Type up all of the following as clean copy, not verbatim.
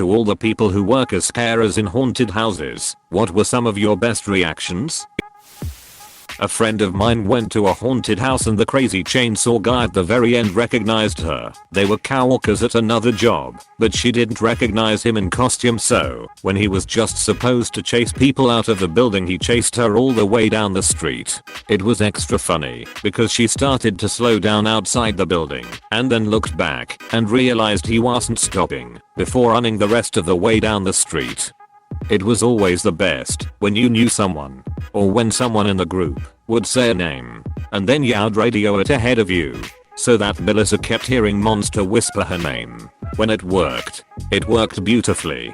To all the people who work as carers in haunted houses, what were some of your best reactions? A friend of mine went to a haunted house and the crazy chainsaw guy at the very end recognized her. They were coworkers at another job, but she didn't recognize him in costume, so when he was just supposed to chase people out of the building, he chased her all the way down the street. It was extra funny because she started to slow down outside the building and then looked back and realized he wasn't stopping before running the rest of the way down the street. It was always the best when you knew someone, or when someone in the group would say a name and then yelled radio it ahead of you, so that Melissa kept hearing Monster whisper her name. When it worked beautifully.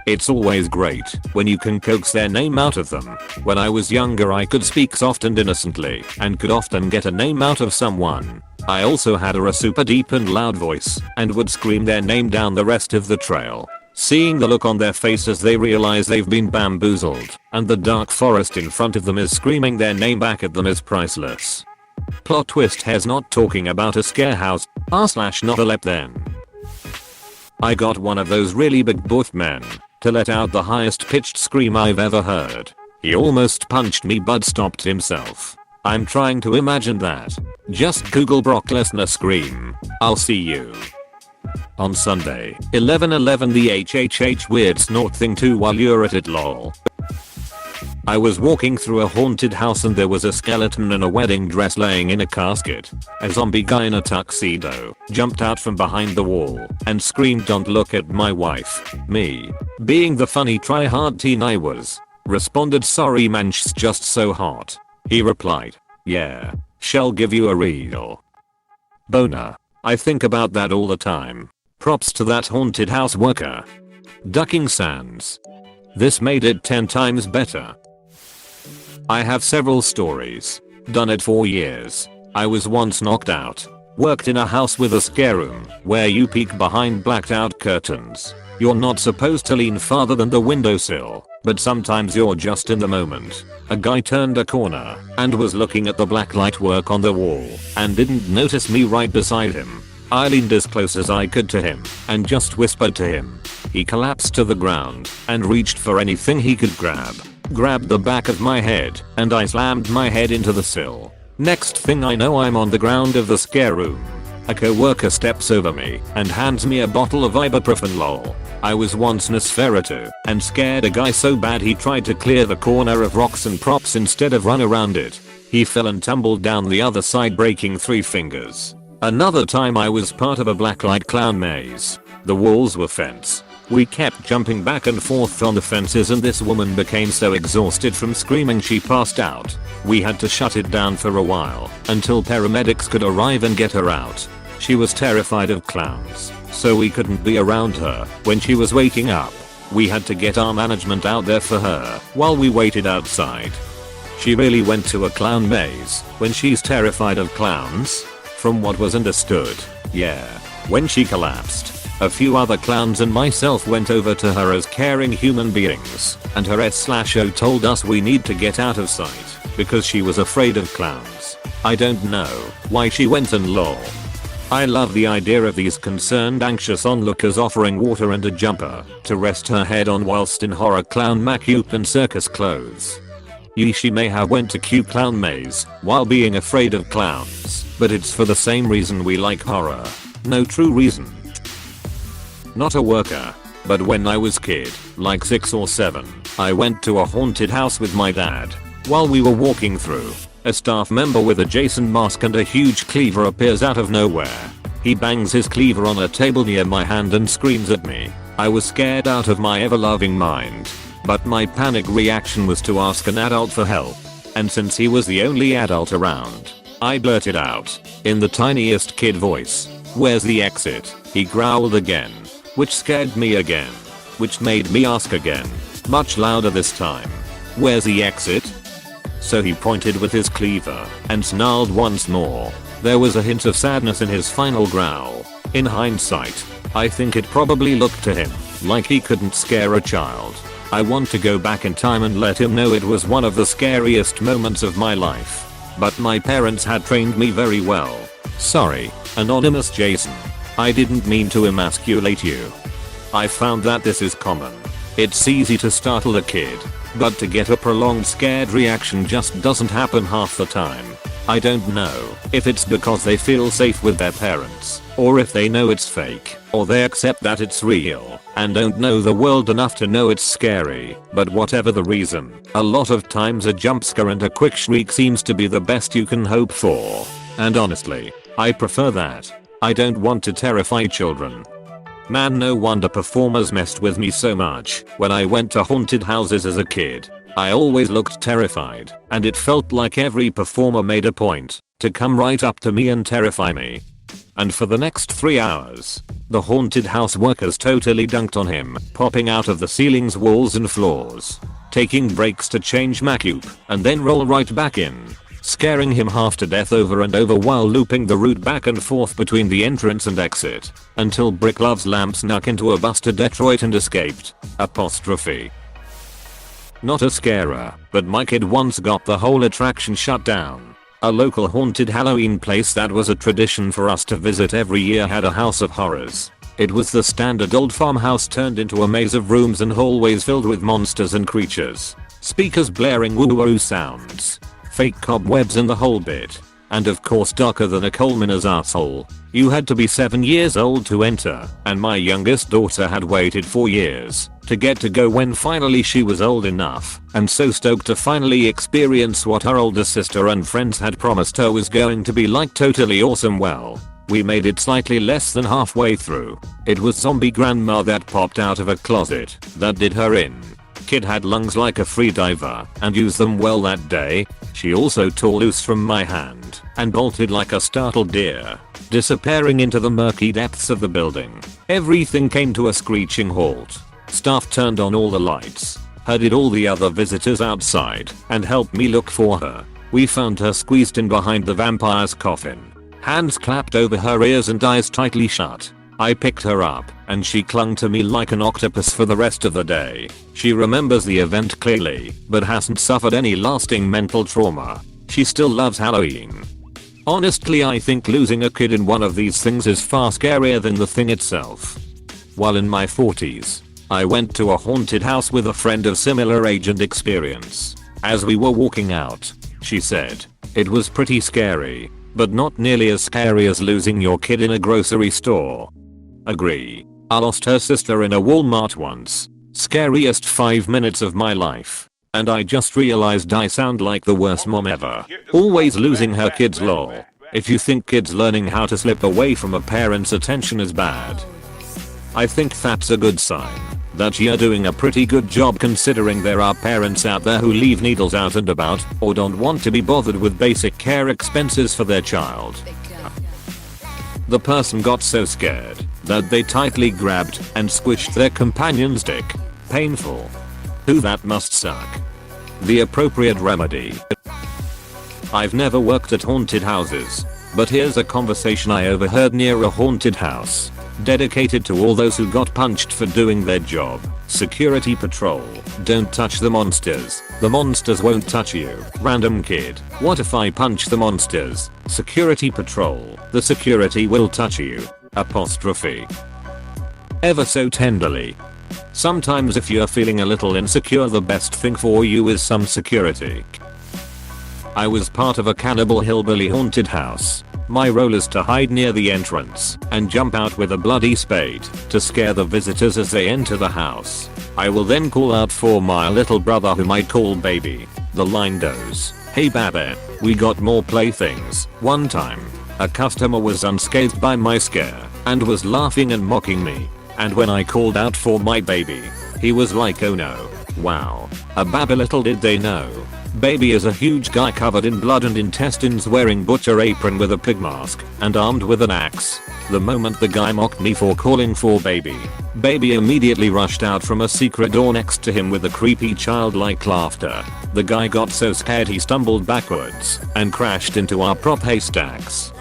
It's always great when you can coax their name out of them. When I was younger, I could speak soft and innocently and could often get a name out of someone. I also had a super deep and loud voice and would scream their name down the rest of the trail. Seeing the look on their face as they realize they've been bamboozled and the dark forest in front of them is screaming their name back at them is priceless. Plot twist: Hair's not talking about a scare house. r/novelette then. I got one of those really big buff men to let out the highest pitched scream I've ever heard. He almost punched me but stopped himself. I'm trying to imagine that. Just Google Brock Lesnar scream. I'll see you. On Sunday, 11/11, the HHH weird snort thing too while you're at it lol. I was walking through a haunted house and there was a skeleton in a wedding dress laying in a casket. A zombie guy in a tuxedo jumped out from behind the wall and screamed, "Don't look at my wife." Me, being the funny try-hard teen I was, responded, "Sorry man, she's just so hot." He replied, "Yeah, shall give you a real boner." I think about that all the time. Props to that haunted house worker. Ducking sands. This made it 10 times better. I have several stories. Done it for years. I was once knocked out. Worked in a house with a scare room where you peek behind blacked out curtains. You're not supposed to lean farther than the windowsill, but sometimes you're just in the moment. A guy turned a corner and was looking at the blacklight work on the wall and didn't notice me right beside him. I leaned as close as I could to him and just whispered to him. He collapsed to the ground and reached for anything he could grab. Grabbed the back of my head and I slammed my head into the sill. Next thing I know, I'm on the ground of the scare room. A coworker steps over me and hands me a bottle of ibuprofen lol. I was once Nosferatu and scared a guy so bad he tried to clear the corner of rocks and props instead of run around it. He fell and tumbled down the other side, breaking 3 fingers. Another time I was part of a blacklight clown maze. The walls were fence. We kept jumping back and forth on the fences and this woman became so exhausted from screaming she passed out. We had to shut it down for a while until paramedics could arrive and get her out. She was terrified of clowns, so we couldn't be around her when she was waking up. We had to get our management out there for her while we waited outside. She really went to a clown maze when she's terrified of clowns? From what was understood, yeah. When she collapsed, a few other clowns and myself went over to her as caring human beings, and her S/O told us we need to get out of sight because she was afraid of clowns. I don't know why she went and lol. I love the idea of these concerned, anxious onlookers offering water and a jumper to rest her head on whilst in horror clown makeup and circus clothes. She may have went to cute clown maze while being afraid of clowns, but it's for the same reason we like horror. No true reason. Not a worker, but when I was kid, like 6 or 7, I went to a haunted house with my dad. While we were walking through, a staff member with a Jason mask and a huge cleaver appears out of nowhere. He bangs his cleaver on a table near my hand and screams at me. I was scared out of my ever-loving mind, but my panic reaction was to ask an adult for help. And since he was the only adult around, I blurted out, in the tiniest kid voice, "Where's the exit?" He growled again, which scared me again, which made me ask again, much louder this time, "Where's the exit?" So he pointed with his cleaver and snarled once more. There was a hint of sadness in his final growl. In hindsight, I think it probably looked to him like he couldn't scare a child. I want to go back in time and let him know it was one of the scariest moments of my life. But my parents had trained me very well. Sorry, Anonymous Jason. I didn't mean to emasculate you. I found that this is common. It's easy to startle a kid, but to get a prolonged scared reaction just doesn't happen half the time. I don't know if it's because they feel safe with their parents, or if they know it's fake, or they accept that it's real, and don't know the world enough to know it's scary, but whatever the reason, a lot of times a jump scare and a quick shriek seems to be the best you can hope for. And honestly, I prefer that. I don't want to terrify children. Man, no wonder performers messed with me so much. When I went to haunted houses as a kid, I always looked terrified, and it felt like every performer made a point to come right up to me and terrify me. And for the next 3 hours, the haunted house workers totally dunked on him, popping out of the ceilings, walls and floors, taking breaks to change makeup, and then roll right back in, scaring him half to death over and over while looping the route back and forth between the entrance and exit, until Brick Love's lamp snuck into a bus to Detroit and escaped. Apostrophe. Not a scarer, but my kid once got the whole attraction shut down. A local haunted Halloween place that was a tradition for us to visit every year had a house of horrors. It was the standard old farmhouse turned into a maze of rooms and hallways filled with monsters and creatures, speakers blaring woo-woo sounds, fake cobwebs and the whole bit. And of course darker than a coal miner's asshole. You had to be 7 years old to enter, and my youngest daughter had waited 4 years to get to go when finally she was old enough, and so stoked to finally experience what her older sister and friends had promised her was going to be like. Totally awesome. Well, we made it slightly less than halfway through. It was zombie grandma that popped out of a closet that did her in. Kid had lungs like a free diver and used them well that day. She also tore loose from my hand and bolted like a startled deer, disappearing into the murky depths of the building. Everything came to a screeching halt. Staff turned on all the lights, herded all the other visitors outside, and helped me look for her. We found her squeezed in behind the vampire's coffin, hands clapped over her ears and eyes tightly shut. I picked her up, and she clung to me like an octopus for the rest of the day. She remembers the event clearly, but hasn't suffered any lasting mental trauma. She still loves Halloween. Honestly, I think losing a kid in one of these things is far scarier than the thing itself. While in my 40s, I went to a haunted house with a friend of similar age and experience. As we were walking out, she said, "It was pretty scary, but not nearly as scary as losing your kid in a grocery store." Agree. I lost her sister in a Walmart once. Scariest 5 minutes of my life. And I just realized I sound like the worst mom ever. Always losing her kids lol. If you think kids learning how to slip away from a parent's attention is bad, I think that's a good sign that you're doing a pretty good job, considering there are parents out there who leave needles out and about or don't want to be bothered with basic care expenses for their child. The person got so scared that they tightly grabbed and squished their companion's dick. Painful. Who that must suck. The appropriate remedy. I've never worked at haunted houses, but here's a conversation I overheard near a haunted house, dedicated to all those who got punched for doing their job. Security patrol. Don't touch the monsters. The monsters won't touch you. Random kid. What if I punch the monsters? Security patrol. The security will touch you. Apostrophe. Ever so tenderly. Sometimes if you're feeling a little insecure, the best thing for you is some security. I was part of a cannibal hillbilly haunted house. My role is to hide near the entrance and jump out with a bloody spade to scare the visitors as they enter the house. I will then call out for my little brother, whom I call Baby. The line goes, "Hey Baby, we got more playthings." One time, a customer was unscathed by my scare and was laughing and mocking me. And when I called out for my baby, he was like, "Oh no, wow, a baby." Little did they know, Baby is a huge guy covered in blood and intestines, wearing butcher apron with a pig mask and armed with an axe. The moment the guy mocked me for calling for Baby, Baby immediately rushed out from a secret door next to him with a creepy childlike laughter. The guy got so scared he stumbled backwards and crashed into our prop haystacks.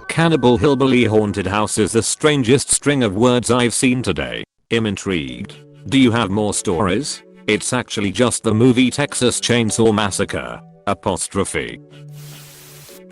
Cannibal hillbilly haunted house is the strangest string of words I've seen today. I'm intrigued. Do you have more stories? It's actually just the movie Texas Chainsaw Massacre. Apostrophe.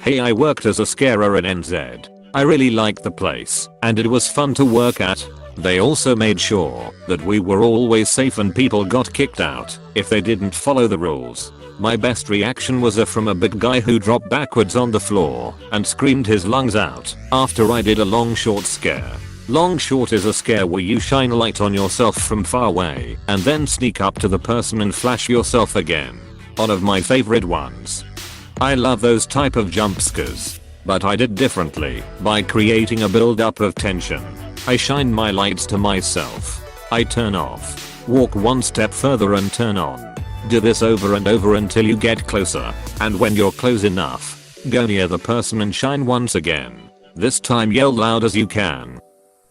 Hey, I worked as a scarer in NZ. I really liked the place, and it was fun to work at. They also made sure that we were always safe and people got kicked out if they didn't follow the rules. My best reaction was from a big guy who dropped backwards on the floor and screamed his lungs out after I did a long short scare. Long short is a scare where you shine light on yourself from far away and then sneak up to the person and flash yourself again. One of my favorite ones. I love those type of jump scares, but I did differently by creating a build up of tension. I shine my lights to myself. I turn off, walk one step further and turn on. Do this over and over until you get closer, and when you're close enough, go near the person and shine once again. This time yell loud as you can.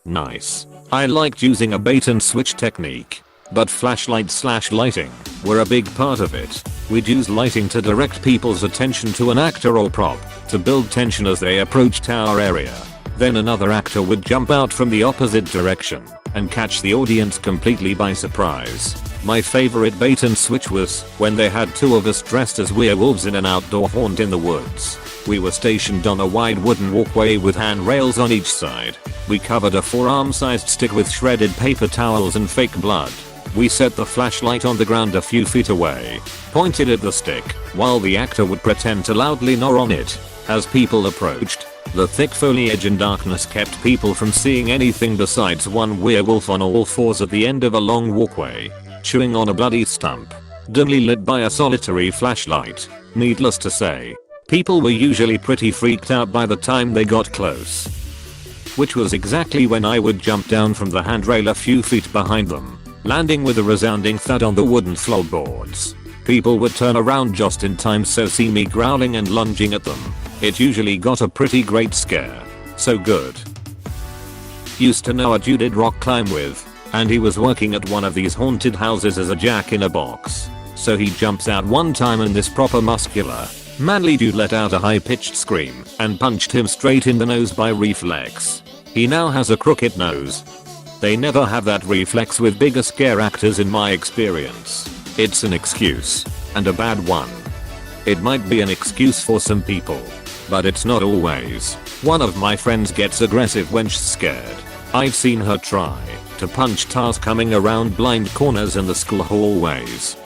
Nice. I liked using a bait and switch technique, but flashlight/lighting were a big part of it. We'd use lighting to direct people's attention to an actor or prop to build tension as they approached our area. Then another actor would jump out from the opposite direction and catch the audience completely by surprise. My favorite bait and switch was when they had two of us dressed as werewolves in an outdoor haunt in the woods. We were stationed on a wide wooden walkway with handrails on each side. We covered a forearm-sized stick with shredded paper towels and fake blood. We set the flashlight on the ground a few feet away, pointed at the stick, while the actor would pretend to loudly gnaw on it. As people approached, the thick foliage and darkness kept people from seeing anything besides one werewolf on all fours at the end of a long walkway, chewing on a bloody stump, dimly lit by a solitary flashlight. Needless to say, people were usually pretty freaked out by the time they got close. Which was exactly when I would jump down from the handrail a few feet behind them, landing with a resounding thud on the wooden floorboards. People would turn around just in time so see me growling and lunging at them. It usually got a pretty great scare. So good. Used to know a dude did rock climb with, and he was working at one of these haunted houses as a jack-in-a-box. So he jumps out one time and this proper muscular, manly dude let out a high-pitched scream and punched him straight in the nose by reflex. He now has a crooked nose. They never have that reflex with bigger scare actors in my experience. It's an excuse, and a bad one. It might be an excuse for some people, but it's not always. One of my friends gets aggressive when she's scared. I've seen her try to punch cars coming around blind corners in the school hallways.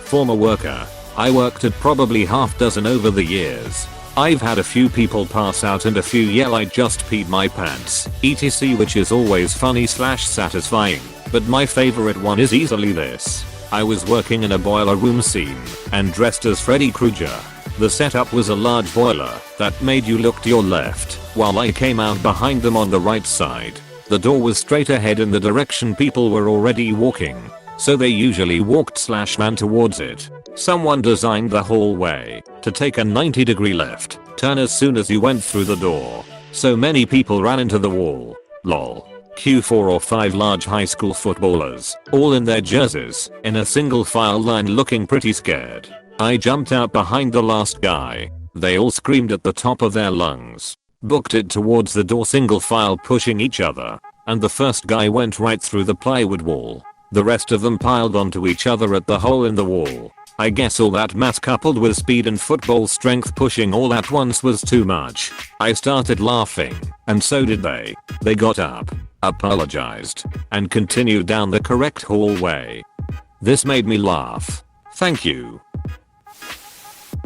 Former worker. I worked at probably half dozen over the years. I've had a few people pass out and a few yell I just peed my pants, etc, which is always funny/satisfying, but my favorite one is easily this. I was working in a boiler room scene and dressed as Freddy Krueger. The setup was a large boiler that made you look to your left while I came out behind them on the right side. The door was straight ahead in the direction people were already walking, so they usually walked/ran towards it. Someone designed the hallway to take a 90-degree left turn as soon as you went through the door. So many people ran into the wall. Lol. Cue 4 or 5 large high school footballers, all in their jerseys, in a single file line looking pretty scared. I jumped out behind the last guy. They all screamed at the top of their lungs, booked it towards the door single file pushing each other, and the first guy went right through the plywood wall. The rest of them piled onto each other at the hole in the wall. I guess all that mass coupled with speed and football strength pushing all at once was too much. I started laughing, and so did they. They got up, apologized, and continued down the correct hallway. This made me laugh. Thank you.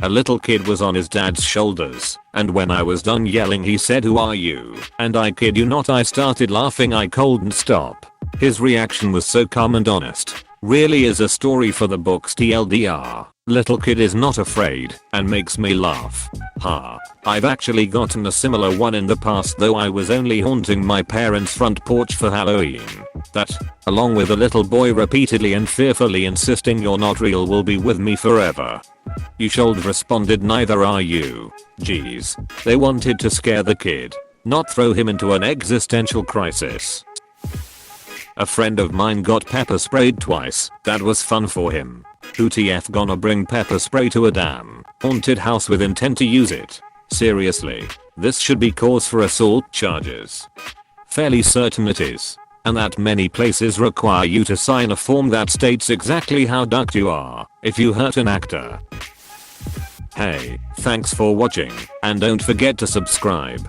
A little kid was on his dad's shoulders, and when I was done yelling he said, "Who are you?" And I kid you not, I started laughing. I couldn't stop. His reaction was so calm and honest. Really is a story for the books TLDR. Little kid is not afraid and makes me laugh. Ha. I've actually gotten a similar one in the past, though I was only haunting my parents' front porch for Halloween. That, along with a little boy repeatedly and fearfully insisting you're not real, will be with me forever. You should responded, "Neither are you." Geez. They wanted to scare the kid, not throw him into an existential crisis. A friend of mine got pepper sprayed twice. That was fun for him. Who TF gonna bring pepper spray to a damn haunted house with intent to use it? Seriously, this should be cause for assault charges. Fairly certain it is. And that many places require you to sign a form that states exactly how ducked you are if you hurt an actor. Hey, thanks for watching, and don't forget to subscribe.